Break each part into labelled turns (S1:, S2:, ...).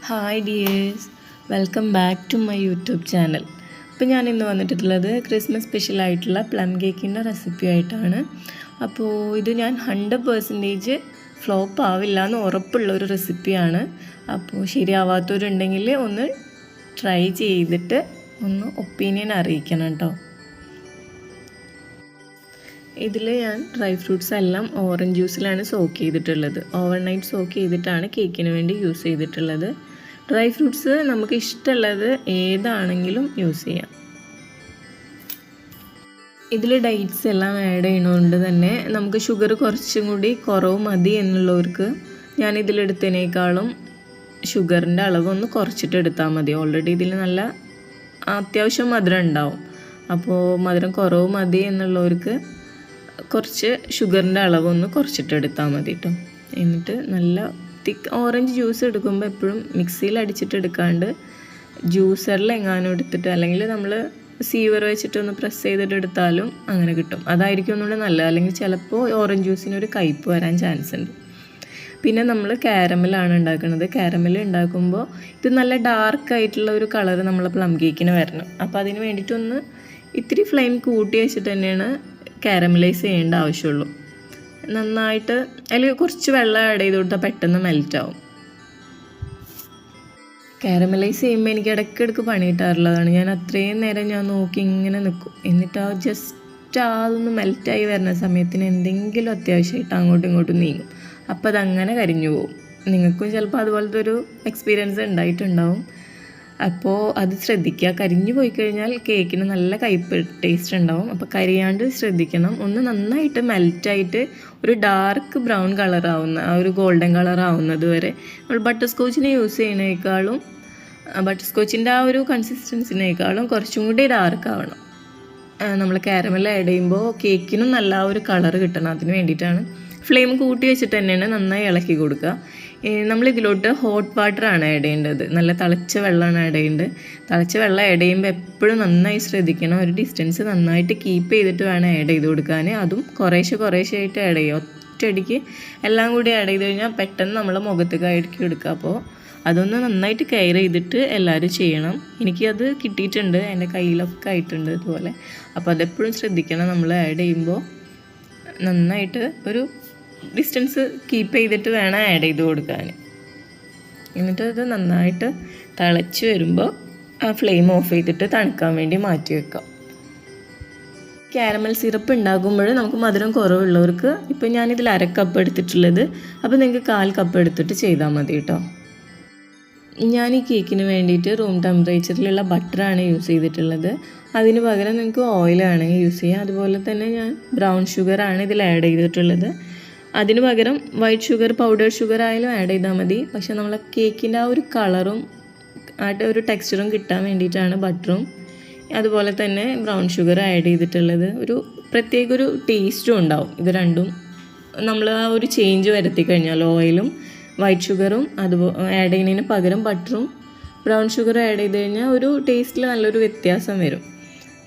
S1: Hi dears, welcome back to my YouTube channel. അപ്പോൾ ഞാൻ ഇന്ന് വന്നിട്ടുള്ളത് ക്രിസ്മസ് സ്പെഷ്യലായിട്ടുള്ള പ്ലം കേക്കിൻ്റെ റെസിപ്പി ആയിട്ടാണ്. അപ്പോൾ ഇത് ഞാൻ 100% ഫ്ലോപ്പ് ആവില്ല എന്ന് ഉറപ്പുള്ള ഒരു റെസിപ്പിയാണ്. അപ്പോൾ ശരിയാവാത്തവരുണ്ടെങ്കിൽ ഒന്ന് ട്രൈ ചെയ്തിട്ട് ഒന്ന് ഒപ്പീനിയൻ അറിയിക്കണം കേട്ടോ. ഇതിൽ ഞാൻ ഡ്രൈ ഫ്രൂട്ട്സ് എല്ലാം ഓറഞ്ച് ജ്യൂസിലാണ് സോക്ക് ചെയ്തിട്ടുള്ളത്. ഓവർനൈറ്റ് സോക്ക് ചെയ്തിട്ടാണ് കേക്കിന് വേണ്ടി യൂസ് ചെയ്തിട്ടുള്ളത്. ഡ്രൈ ഫ്രൂട്ട്സ് നമുക്ക് ഇഷ്ടമുള്ളത് ഏതാണെങ്കിലും യൂസ് ചെയ്യാം. ഇതിൽ ഡേറ്റ്സ് എല്ലാം ആഡ് ചെയ്യുന്നതുകൊണ്ട് തന്നെ നമുക്ക് ഷുഗർ കുറച്ചും കൂടി കുറവ് മതി എന്നുള്ളവർക്ക് ഞാൻ ഇതിലെടുത്തതിനേക്കാളും ഷുഗറിൻ്റെ അളവ് ഒന്ന് കുറച്ചിട്ട് എടുത്താൽ മതി. ഓൾറെഡി ഇതിൽ നല്ല അത്യാവശ്യം മധുരം ഉണ്ടാവും. അപ്പോൾ മധുരം കുറവ് മതി എന്നുള്ളവർക്ക് കുറച്ച് ഷുഗറിൻ്റെ അളവൊന്ന് കുറച്ചിട്ടെടുത്താൽ മതി കേട്ടോ. എന്നിട്ട് നല്ല തിക്ക് ഓറഞ്ച് ജ്യൂസ് എടുക്കുമ്പോൾ എപ്പോഴും മിക്സിയിൽ അടിച്ചിട്ട് എടുക്കാണ്ട് ജ്യൂസറിൽ എങ്ങാനും എടുത്തിട്ട് അല്ലെങ്കിൽ നമ്മൾ സീവർ വെച്ചിട്ടൊന്ന് പ്രസ് ചെയ്തിട്ട് എടുത്താലും അങ്ങനെ കിട്ടും. അതായിരിക്കും ഒന്നുകൂടെ നല്ലത്. അല്ലെങ്കിൽ ചിലപ്പോൾ ഓറഞ്ച് ജ്യൂസിനൊരു കയ്പ്പ് വരാൻ ചാൻസ് ഉണ്ട്. പിന്നെ നമ്മൾ കാരമലാണ് ഉണ്ടാക്കുന്നത്. കാരമൽ ഉണ്ടാക്കുമ്പോൾ ഇത് നല്ല ഡാർക്കായിട്ടുള്ള ഒരു കളർ നമ്മളെ പ്ലം കേക്കിന് വരണം. അപ്പോൾ അതിന് വേണ്ടിയിട്ടൊന്ന് ഇത്തിരി ഫ്ലെയിം കൂട്ടി വെച്ചിട്ട് തന്നെയാണ് കാരമലൈസ് ചെയ്യേണ്ട ആവശ്യമുള്ളൂ. നന്നായിട്ട് അതിൽ കുറച്ച് വെള്ളം ആഡ് ചെയ്ത് കൊടുത്താൽ പെട്ടെന്ന് മെൽറ്റാവും. കാരമലൈസ് ചെയ്യുമ്പോൾ എനിക്ക് ഇടയ്ക്കിടയ്ക്ക് പണി കിട്ടാറുള്ളതാണ്. ഞാൻ അത്രയും നേരം ഞാൻ നോക്കി ഇങ്ങനെ നിൽക്കും. എന്നിട്ട് ജസ്റ്റ് അതൊന്ന് മെൽറ്റായി വരുന്ന സമയത്തിന് എന്തെങ്കിലും അത്യാവശ്യമായിട്ട് അങ്ങോട്ടും ഇങ്ങോട്ടും നീങ്ങും. അപ്പോൾ അതങ്ങനെ കരിഞ്ഞു പോകും. നിങ്ങൾക്കും ചിലപ്പോൾ അതുപോലത്തെ ഒരു എക്സ്പീരിയൻസ് ഉണ്ടായിട്ടുണ്ടാവും. അപ്പോൾ അത് ശ്രദ്ധിക്കുക. കരിഞ്ഞു പോയി കഴിഞ്ഞാൽ കേക്കിന് നല്ല കയ്പ്പ് ടേസ്റ്റ് ഉണ്ടാവും. അപ്പോൾ കരിയാണ്ട് ശ്രദ്ധിക്കണം. ഒന്ന് നന്നായിട്ട് മെൽറ്റായിട്ട് ഒരു ഡാർക്ക് ബ്രൗൺ കളറാവുന്ന ആ ഒരു ഗോൾഡൻ കളറാവുന്നത് വരെ നമ്മൾ ബട്ടർ സ്കോച്ചിനെ യൂസ് ചെയ്യുന്നതിനേക്കാളും ബട്ടർ സ്കോച്ചിൻ്റെ ആ ഒരു കൺസിസ്റ്റൻസിനേക്കാളും കുറച്ചും കൂടി ഡാർക്ക് ആവണം. നമ്മൾ കാരമൽ ആഡ് ചെയ്യുമ്പോൾ കേക്കിനും നല്ല ആ ഒരു കളർ കിട്ടണം. അതിന് വേണ്ടിയിട്ടാണ് ഫ്ലെയിം കൂട്ടി വെച്ചിട്ട് തന്നെയാണ് നന്നായി ഇളക്കി കൊടുക്കുക. നമ്മളിതിലോട്ട് ഹോട്ട് വാട്ടറാണ് ആഡ് ചെയ്യേണ്ടത്. നല്ല തിളച്ച വെള്ളമാണ് ആഡ് ചെയ്യേണ്ടത്. തിളച്ച വെള്ളം ആഡ് ചെയ്യുമ്പോൾ എപ്പോഴും നന്നായി ശ്രദ്ധിക്കണം. ഒരു ഡിസ്റ്റൻസ് നന്നായിട്ട് കീപ്പ് ചെയ്തിട്ട് വേണം ആഡ് ചെയ്ത് കൊടുക്കാൻ. അതും കുറേശ്ശെ ആയിട്ട് ആഡ് ചെയ്യുക. ഒറ്റയടിക്ക് എല്ലാം കൂടി ആഡ് ചെയ്ത് കഴിഞ്ഞാൽ പെട്ടെന്ന് നമ്മൾ മുഖത്തേക്ക് അടിക്കി എടുക്കുക. അപ്പോൾ അതൊന്ന് നന്നായിട്ട് കെയർ ചെയ്തിട്ട് എല്ലാവരും ചെയ്യണം. എനിക്കത് കിട്ടിയിട്ടുണ്ട്, എൻ്റെ കയ്യിലൊക്കെ ആയിട്ടുണ്ട് ഇതുപോലെ. അപ്പോൾ അതെപ്പോഴും ശ്രദ്ധിക്കണം. നമ്മൾ ആഡ് ചെയ്യുമ്പോൾ നന്നായിട്ട് ഒരു ഡിസ്റ്റൻസ് കീപ്പ് ചെയ്തിട്ട് വേണം ആഡ് ചെയ്ത് കൊടുക്കാൻ. എന്നിട്ട് അത് നന്നായിട്ട് തിളച്ച് വരുമ്പോൾ ആ ഫ്ലെയിം ഓഫ് ചെയ്തിട്ട് തണുക്കാൻ വേണ്ടി മാറ്റി വെക്കാം. കാരമൽ സിറപ്പ് ഉണ്ടാക്കുമ്പോൾ നമുക്ക് മധുരം കുറവുള്ളവർക്ക് ഇപ്പോൾ ഞാനിതിൽ 1/2 കപ്പ് എടുത്തിട്ടുള്ളത്. അപ്പോൾ നിങ്ങൾക്ക് 1/4 കപ്പ് എടുത്തിട്ട് ചെയ്താൽ മതി കേട്ടോ. ഞാൻ ഈ കേക്കിന് വേണ്ടിയിട്ട് റൂം ടെമ്പറേച്ചറിലുള്ള ബട്ടറാണ് യൂസ് ചെയ്തിട്ടുള്ളത്. അതിന് പകരം നിങ്ങൾക്ക് ഓയിലാണെങ്കിൽ യൂസ് ചെയ്യാം. അതുപോലെ തന്നെ ഞാൻ ബ്രൗൺ ഷുഗറാണ് ഇതിൽ ആഡ് ചെയ്തിട്ടുള്ളത്. അതിന് പകരം വൈറ്റ് ഷുഗർ, പൗഡർ ഷുഗർ ആയാലും ആഡ് ചെയ്താൽ മതി. പക്ഷേ നമ്മളെ കേക്കിൻ്റെ ആ ഒരു കളറും ആ ഒരു ടെക്സ്ചറും കിട്ടാൻ വേണ്ടിയിട്ടാണ് ബട്ടറും അതുപോലെ തന്നെ ബ്രൗൺ ഷുഗർ ആഡ് ചെയ്തിട്ടുള്ളത്. ഒരു പ്രത്യേക ഒരു ടേസ്റ്റും ഉണ്ടാവും. ഇത് രണ്ടും നമ്മൾ ആ ഒരു ചേഞ്ച് വരുത്തി കഴിഞ്ഞാൽ ഓയിലും വൈറ്റ് ഷുഗറും ആഡ് ചെയ്യുന്നതിന് പകരം ബട്ടറും ബ്രൗൺ ഷുഗറും ആഡ് ചെയ്ത് കഴിഞ്ഞാൽ ഒരു ടേസ്റ്റിൽ നല്ലൊരു വ്യത്യാസം വരും.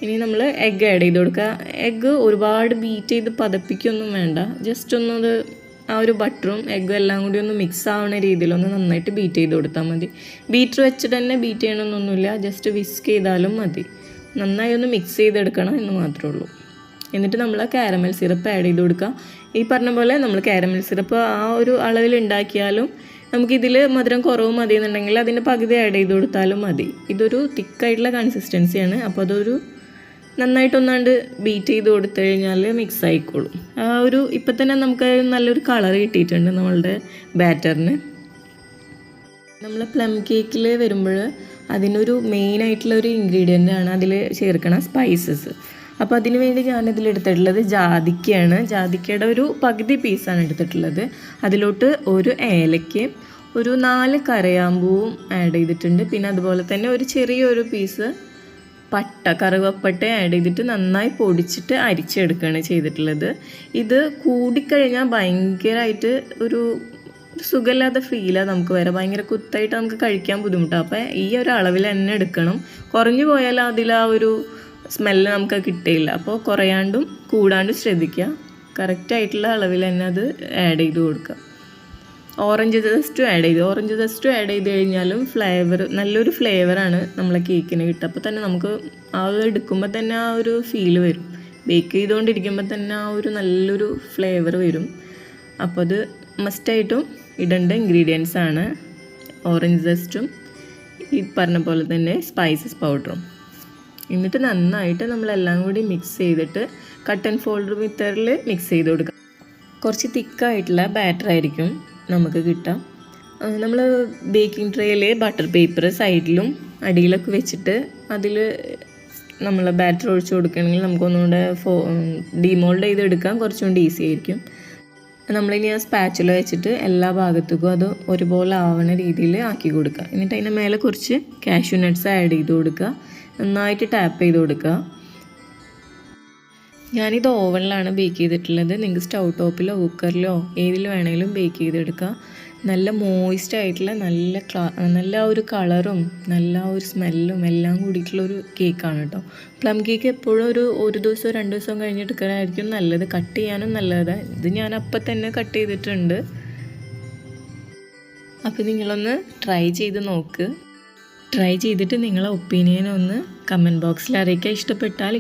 S1: ഇനി നമ്മൾ എഗ്ഗ് ആഡ് ചെയ്ത് കൊടുക്കുക. എഗ്ഗ് ഒരുപാട് ബീറ്റ് ചെയ്ത് പതപ്പിക്കൊന്നും വേണ്ട. ജസ്റ്റ് ഒന്നത് ആ ഒരു ബട്ടറും എഗ്ഗും എല്ലാം കൂടി ഒന്ന് മിക്സ് ആവുന്ന രീതിയിലൊന്ന് നന്നായിട്ട് ബീറ്റ് ചെയ്ത് കൊടുത്താൽ മതി. ബീറ്റർ വെച്ചിട്ട് തന്നെ ബീറ്റ് ചെയ്യണമെന്നൊന്നുമില്ല, ജസ്റ്റ് വിസ്ക് ചെയ്താലും മതി. നന്നായി ഒന്ന് മിക്സ് ചെയ്തെടുക്കണം എന്ന് മാത്രമേ ഉള്ളൂ. എന്നിട്ട് നമ്മൾ ആ കാരമൽ സിറപ്പ് ആഡ് ചെയ്ത് കൊടുക്കുക. ഈ പറഞ്ഞ പോലെ നമ്മൾ കാരമൽ സിറപ്പ് ആ ഒരു അളവിൽ ഉണ്ടാക്കിയാലും നമുക്കിതിൽ മധുരം കുറവ് മതി എന്നുണ്ടെങ്കിൽ അതിൻ്റെ പകുതി ആഡ് ചെയ്ത് കൊടുത്താലും മതി. ഇതൊരു തിക്കായിട്ടുള്ള കൺസിസ്റ്റൻസിയാണ്. അപ്പോൾ അതൊരു നന്നായിട്ടൊന്നാണ്ട് ബീറ്റ് ചെയ്ത് കൊടുത്തു കഴിഞ്ഞാൽ മിക്സ് ആയിക്കോളും. ആ ഒരു ഇപ്പം തന്നെ നമുക്ക് നല്ലൊരു കളർ കിട്ടിയിട്ടുണ്ട് നമ്മളുടെ ബാറ്ററിന്. നമ്മൾ പ്ലം കേക്കിൽ വരുമ്പോൾ അതിനൊരു മെയിനായിട്ടുള്ളൊരു ഇൻഗ്രീഡിയൻ്റാണ് അതിൽ ചേർക്കണ സ്പൈസസ്. അപ്പോൾ അതിന് വേണ്ടി ഞാനിതിൽ എടുത്തിട്ടുള്ളത് ജാതിക്കയാണ്. ജാതിക്കയുടെ ഒരു പകുതി പീസാണ് എടുത്തിട്ടുള്ളത്. അതിലോട്ട് ഒരു ഏലയ്ക്ക്, ഒരു 4 കരയാമ്പൂവും ആഡ് ചെയ്തിട്ടുണ്ട്. പിന്നെ അതുപോലെ തന്നെ ഒരു ചെറിയൊരു പീസ് കറുവപ്പട്ട ആഡ് ചെയ്തിട്ട് നന്നായി പൊടിച്ചിട്ട് അരിച്ചെടുക്കുകയാണ് ചെയ്തിട്ടുള്ളത്. ഇത് കൂടിക്കഴിഞ്ഞാൽ ഭയങ്കരമായിട്ട് ഒരു സുഖമില്ലാത്ത ഫീലാണ് നമുക്ക് വരാം. ഭയങ്കര കുത്തായിട്ട് നമുക്ക് കഴിക്കാൻ ബുദ്ധിമുട്ടാണ്. അപ്പോൾ ഈ ഒരു അളവിൽ തന്നെ എടുക്കണം. കുറഞ്ഞു പോയാൽ അതിൽ ആ ഒരു സ്മെല്ല് നമുക്ക് കിട്ടില്ല. അപ്പോൾ കുറയാണ്ടും കൂടാണ്ടും ശ്രദ്ധിക്കുക. കറക്റ്റായിട്ടുള്ള അളവിൽ തന്നെ അത് ആഡ് ചെയ്ത് കൊടുക്കുക. ഓറഞ്ച് ജസ്റ്റ് ആഡ് ചെയ്ത് കഴിഞ്ഞാലും നല്ലൊരു ഫ്ലേവറാണ് നമ്മളെ കേക്കിന് കിട്ടുക. അപ്പോൾ തന്നെ നമുക്ക് അത് എടുക്കുമ്പോൾ തന്നെ ആ ഒരു ഫീല് വരും. ബേക്ക് ചെയ്തുകൊണ്ടിരിക്കുമ്പോൾ തന്നെ ആ ഒരു നല്ലൊരു ഫ്ലേവർ വരും. അപ്പോൾ അത് മസ്റ്റായിട്ടും ഇടേണ്ട ഇൻഗ്രീഡിയൻസ് ആണ് ഓറഞ്ച് ജസ്റ്റും ഈ പറഞ്ഞ പോലെ തന്നെ സ്പൈസസ് പൗഡറും. എന്നിട്ട് നന്നായിട്ട് നമ്മളെല്ലാം കൂടി മിക്സ് ചെയ്തിട്ട് കട്ട് ആൻഡ് ഫോൾഡ് മെത്തേഡിൽ മിക്സ് ചെയ്ത് കൊടുക്കാം. കുറച്ച് തിക്കായിട്ടുള്ള ബാറ്റർ ആയിരിക്കും നമുക്ക് കിട്ടാം. നമ്മൾ ബേക്കിംഗ് ട്രേയിൽ ബട്ടർ പേപ്പർ സൈഡിലും അടിയിലൊക്കെ വെച്ചിട്ട് അതിൽ നമ്മൾ ബാറ്റർ ഒഴിച്ച് കൊടുക്കുകയാണെങ്കിൽ നമുക്കൊന്നുകൂടെ ഡിമോൾഡ് ചെയ്തെടുക്കാൻ കുറച്ചും കൂടി ഈസി ആയിരിക്കും. നമ്മളിനി ആ സ്പാച്ചുല വെച്ചിട്ട് എല്ലാ ഭാഗത്തേക്കും അത് ഒരുപോലെ ആവണ രീതിയിൽ ആക്കി കൊടുക്കുക. എന്നിട്ട് അതിൻ്റെ മേലെ കുറച്ച് കാഷ്യൂ നട്ട്സ് ആഡ് ചെയ്ത് കൊടുക്കുക. നന്നായിട്ട് ടാപ്പ് ചെയ്ത് കൊടുക്കുക. ഞാനിത് ഓവനിലാണ് ബേക്ക് ചെയ്തിട്ടുള്ളത്. നിങ്ങൾക്ക് സ്റ്റൗ ടോപ്പിലോ കുക്കറിലോ ഏതിൽ വേണമെങ്കിലും ബേക്ക് ചെയ്തെടുക്കുക. നല്ല മോയിസ്റ്റ് ആയിട്ടുള്ള നല്ല ഒരു കളറും നല്ല ഒരു സ്മെല്ലും എല്ലാം കൂടിയിട്ടുള്ളൊരു കേക്കാണ് കേട്ടോ. പ്ലം കേക്ക് എപ്പോഴും ഒരു ദിവസം 2 ദിവസം കഴിഞ്ഞിട്ട് എടുക്കാനായിരിക്കും നല്ലത്. കട്ട് ചെയ്യാനും നല്ലതാണ്. ഇത് ഞാൻ അപ്പം തന്നെ കട്ട് ചെയ്തിട്ടുണ്ട്. അപ്പോൾ നിങ്ങളൊന്ന് ട്രൈ ചെയ്ത് നോക്ക്. ട്രൈ ചെയ്തിട്ട് നിങ്ങളെ ഒപ്പീനിയൻ ഒന്ന് കമൻറ്റ് ബോക്സിൽ അറിയിക്കുക.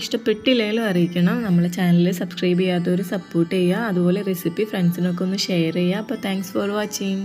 S1: ഇഷ്ടപ്പെട്ടില്ലെങ്കിലും അറിയിക്കണം. നമ്മളെ ചാനൽ സബ്സ്ക്രൈബ് ചെയ്യാത്തവർ സപ്പോർട്ട് ചെയ്യുക. അതുപോലെ റെസിപ്പി ഫ്രണ്ട്സിനൊക്കെ ഒന്ന് ഷെയർ ചെയ്യുക. അപ്പോൾ താങ്ക്സ് ഫോർ വാച്ചിങ്.